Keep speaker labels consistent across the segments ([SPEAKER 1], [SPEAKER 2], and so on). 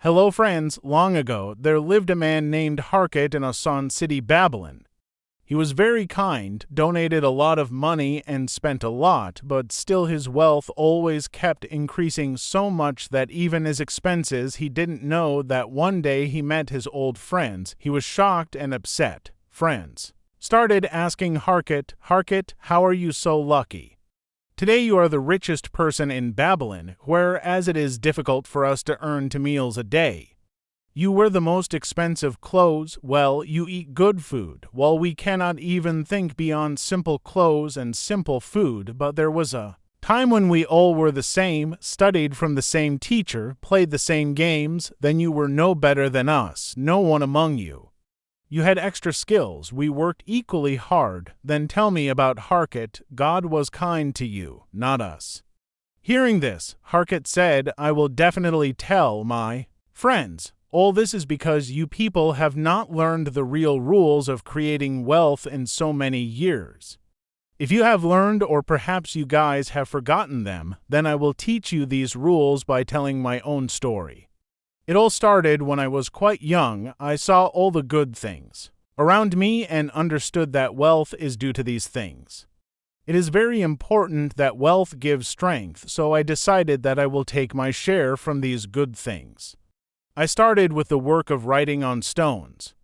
[SPEAKER 1] Hello friends, long ago there lived a man named Harkett in a Son city, Babylon. He was very kind, donated a lot of money and spent a lot, but still his wealth always kept increasing so much that even his expenses he didn't know that one day he met his old friends. He was shocked and upset. Friends started asking Harkett, "Harkett, how are you so lucky? Today you are the richest person in Babylon, whereas it is difficult for us to earn 2 meals a day. You wear the most expensive clothes, well, you eat good food, while we cannot even think beyond simple clothes and simple food, but there was a time when we all were the same, studied from the same teacher, played the same games, then you were no better than us, no one among you. You had extra skills, we worked equally hard, then tell me about Harkett, God was kind to you, not us." Hearing this, Harkett said, "I will definitely tell my friends. All this is because you people have not learned the real rules of creating wealth in so many years. If you have learned, or perhaps you guys have forgotten them, then I will teach you these rules by telling my own story. It all started when I was quite young. I saw all the good things around me and understood that wealth is due to these things. It is very important that wealth gives strength, so I decided that I will take my share from these good things. I started with the work of writing on stones.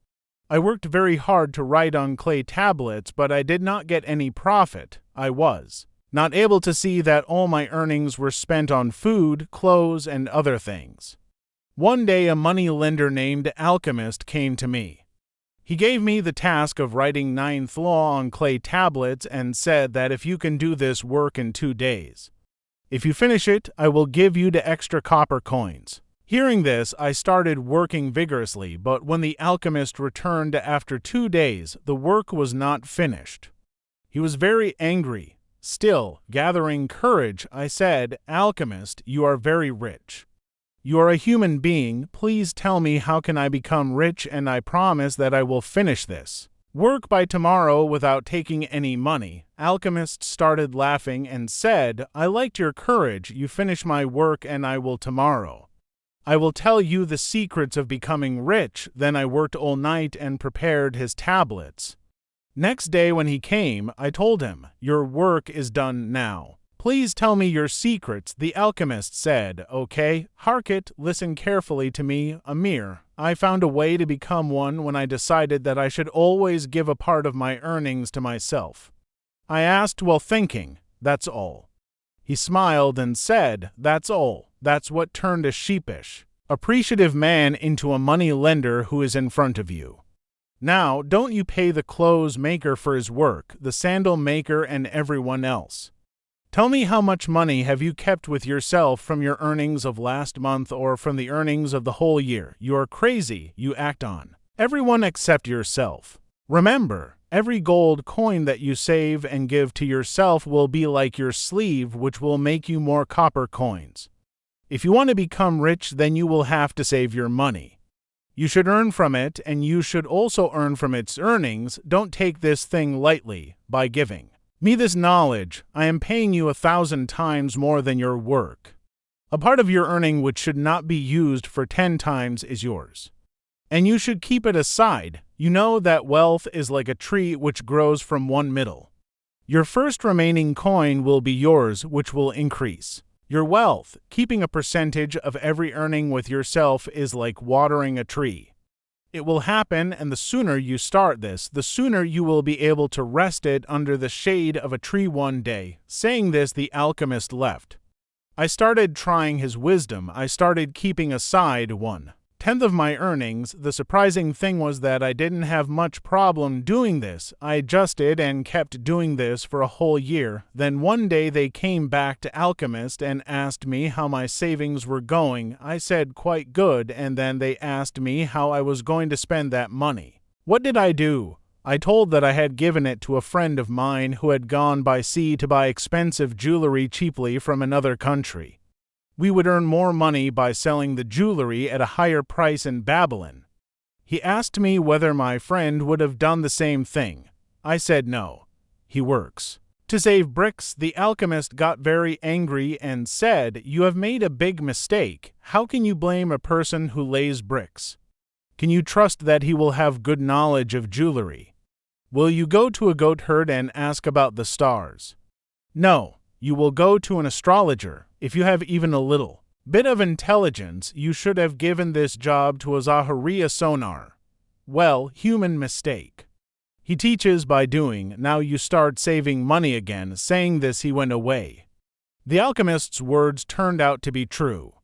[SPEAKER 1] I worked very hard to write on clay tablets, but I did not get any profit. I was not able to see that all my earnings were spent on food, clothes, and other things. One day a money lender named Alchemist came to me. He gave me the task of writing 9th law on clay tablets and said that if you can do this work in 2 days, if you finish it, I will give you the extra copper coins. Hearing this, I started working vigorously, but when the alchemist returned after 2 days, the work was not finished. He was very angry. Still, gathering courage, I said, "Alchemist, you are very rich. You are a human being. Please tell me how can I become rich, and I promise that I will finish this work by tomorrow without taking any money." Alchemist started laughing and said, "I liked your courage. You finish my work and I will tomorrow. I will tell you the secrets of becoming rich." Then I worked all night and prepared his tablets. Next day when he came, I told him, "Your work is done now. Please tell me your secrets." The alchemist said, "Okay, Harkett, listen carefully to me, Amir. I found a way to become one when I decided that I should always give a part of my earnings to myself." I asked while thinking, "That's all?" He smiled and said, "That's all." That's what turned a sheepish, appreciative man into a money lender who is in front of you. Now, don't you pay the clothes maker for his work, the sandal maker, and everyone else? Tell me, how much money have you kept with yourself from your earnings of last month or from the earnings of the whole year? You are crazy. You act on everyone except yourself. Remember, every gold coin that you save and give to yourself will be like your sleeve, which will make you more copper coins. If you want to become rich, then you will have to save your money. You should earn from it, and you should also earn from its earnings. Don't take this thing lightly. By giving me this knowledge, I am paying you 1,000 times more than your work. A part of your earning which should not be used for 10 times is yours, and you should keep it aside. You know that wealth is like a tree which grows from one middle. Your first remaining coin will be yours, which will increase your wealth. Keeping a percentage of every earning with yourself is like watering a tree. It will happen, and the sooner you start this, the sooner you will be able to rest it under the shade of a tree one day." Saying this, the alchemist left. I started trying his wisdom. I started keeping aside 1/10 of my earnings. The surprising thing was that I didn't have much problem doing this. I adjusted and kept doing this for a whole year. Then one day they came back to Alchemist and asked me how my savings were going. I said quite good, and then they asked me how I was going to spend that money. What did I do? I told that I had given it to a friend of mine who had gone by sea to buy expensive jewelry cheaply from another country. We would earn more money by selling the jewelry at a higher price in Babylon. He asked me whether my friend would have done the same thing. I said no. He works To save bricks, the alchemist got very angry and said, "You have made a big mistake. How can you blame a person who lays bricks? Can you trust that he will have good knowledge of jewelry? Will you go to a goat herd and ask about the stars? No, you will go to an astrologer. If you have even a little bit of intelligence, you should have given this job to a Zaharia Sonar. Well, human mistake. He teaches by doing. Now you start saving money again." Saying this, he went away. The alchemist's words turned out to be true.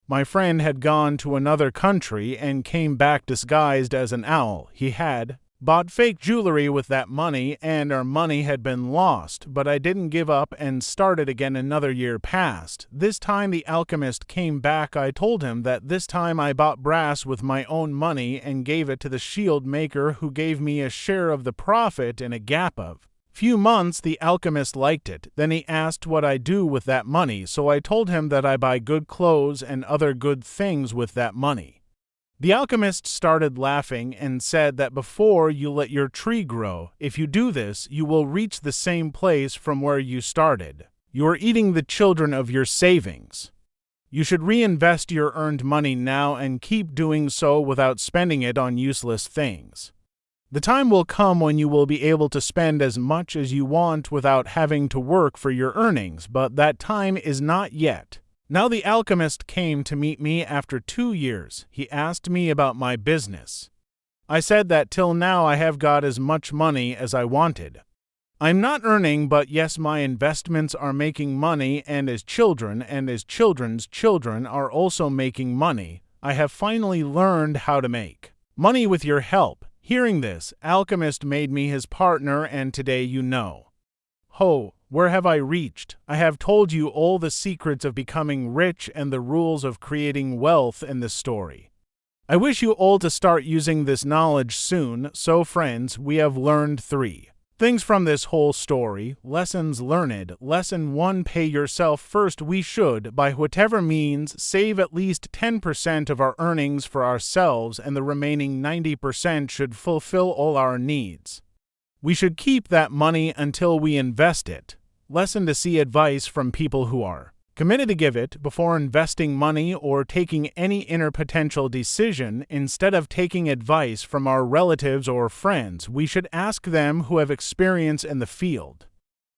[SPEAKER 1] My friend had gone to another country and came back disguised as an owl. He had bought fake jewelry with that money, and our money had been lost, but I didn't give up and started again. Another year passed. This time the alchemist came back. I told him that this time I bought brass with my own money and gave it to the shield maker, who gave me a share of the profit in a gap of few months. The alchemist liked it. Then he asked what I do with that money, so I told him that I buy good clothes and other good things with that money. The alchemist started laughing and said that before you let your tree grow, if you do this, you will reach the same place from where you started. You are eating the children of your savings. You should reinvest your earned money now and keep doing so without spending it on useless things. The time will come when you will be able to spend as much as you want without having to work for your earnings, but that time is not yet. Now the alchemist came to meet me after 2 years. He asked me about my business. I said that till now I have got as much money as I wanted. I'm not earning, but yes, my investments are making money, and as children and as children's children are also making money. I have finally learned how to make money with your help. Hearing this, alchemist made me his partner, and today you know. Ho! Where have I reached? I have told you all the secrets of becoming rich and the rules of creating wealth in this story. I wish you all to start using this knowledge soon. So friends, we have learned 3 things from this whole story. Lessons learned. Lesson 1: pay yourself first. We should, by whatever means, save at least 10% of our earnings for ourselves, and the remaining 90% should fulfill all our needs. We should keep that money until we invest it. Lesson to see advice from people who are committed to give it before investing money or taking any inner potential decision. Instead of taking advice from our relatives or friends, we should ask them who have experience in the field.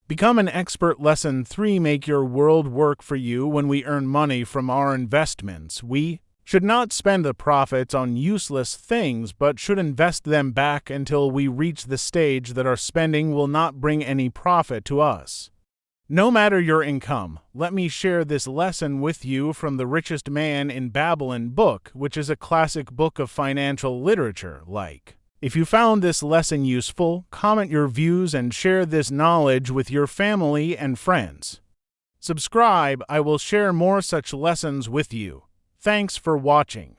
[SPEAKER 1] Become an expert. Lesson 3: make your world work for you. When we earn money from our investments, we should not spend the profits on useless things, but should invest them back until we reach the stage that our spending will not bring any profit to us. No matter your income, let me share this lesson with you from the Richest Man in Babylon book, which is a classic book of financial literature. If you found this lesson useful, comment your views and share this knowledge with your family and friends. Subscribe. I will share more such lessons with you. Thanks for watching.